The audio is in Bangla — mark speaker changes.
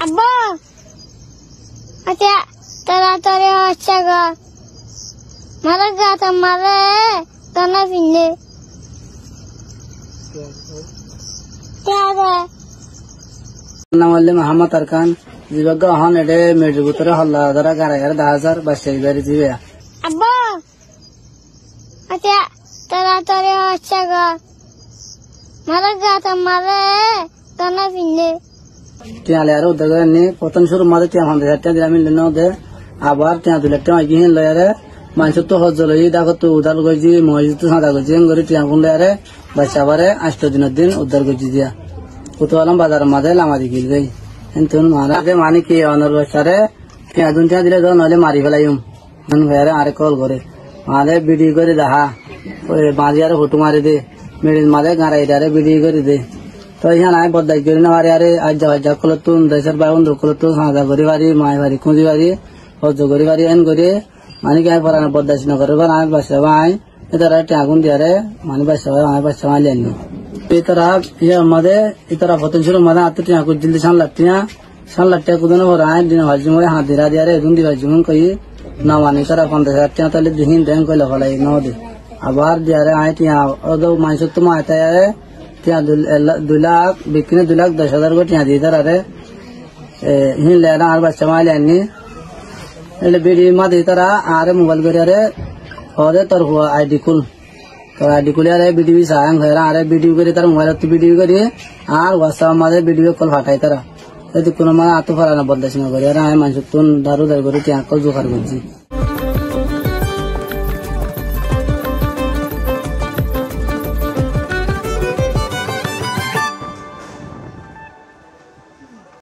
Speaker 1: আব্বা আচ্ছা তাড়াতাড়ি হচ্ছে গা মারা গাছ মারে টানা ফিরলে
Speaker 2: নাম হলে মোহাম্মদ আরকান জীবজ্ঞ হন এডে মেডির ভিতরে হল্লা ধরা 11,000 22,000 জিবে
Speaker 1: আব্বা আচ্ছা তাড়াতাড়ি হচ্ছে গা মারা গাছ মারে টানা ফিরলে
Speaker 2: টিয়ালে আর উদ্যোগ নি প্রথম শুরু মাঝে টিয়া 50,000 দিলাম মিললে দে আবার টিয়া 2 লাখ টাকা গিয়ে লয়ারে মানুষ তো হজল হই দেখো তো উদাল গজি মসজিদ তো সাদা গজি এঙ্গরি টিয়া গুন লয়ারে বাচ্চা বারে 8 দিনের দিন উদ্ধার গজি দিয়া কুতওয়ালাম বাজার মাঝে লামাদি গিল গই কিন্তু মানে কি অনর বাচ্চারে টিয়া দুন টিয়া দিলে ধর নইলে মারি ফেলাইম মন ঘরে আরে কল করে মারে বিডি করে দেখা ওই মাঝে আর ফটো মারি দে মেডিল মাঝে গাড়াই দারে বিডি করে দে তো ihan আয় বদাই করি না আরে আজ যা কলতুন দেশের বাই বন্ধু কলতুন সাদা করি বাড়ি মাই বাড়ি খুঁজি বাড়ি হজ করি বাড়ি এন করে মানে কি আয় পড়ানো বদাইশ না করে আর বাসা ভাই এটারা আগুন দিয়ারে মানে বাসা ভাই আমার বাসা ভাই লেননি এই তারা ইয়ে আমাদের এই তারা প্রথম শুরু মাদা আত্ম টিয়া কুছ দিল্লি 7 লাখ টাকা কুদনে ভরা আয় দিন ভাজি মরে হাত দিরা দিয়ারে এগুন দি ভাজি মন কই না মানে তারা 50,000 টাকা তাহলে দিহিন দেন কইলা ফলাই ন দে আবার দিয়ারে আয় টিয়া ওদো মাইস তো মাইতায় টিয়া 2 লাখ বিক্রি 2,10,000 করে টিয়া দিয়ে তারে হিন লেনা আর বাচ্চা মাই লেননি এলে বিডি মা দিয়ে তারা আরে মোবাইল করে আরে ওদের তোর আইডি কুল তো আইডি কুলে আরে ভিডিও সাং হেরা আরে ভিডিও করে তার মোবাইল তো ভিডিও করে আর হোয়াটসঅ্যাপ মাঝে ভিডিও কল ফাটাই তারা যদি কোনো মানে আতো ফেরানো বদলাইছ না করে আর মানুষ তুন দারু দারু করে টিয়া কল জোগাড় করছি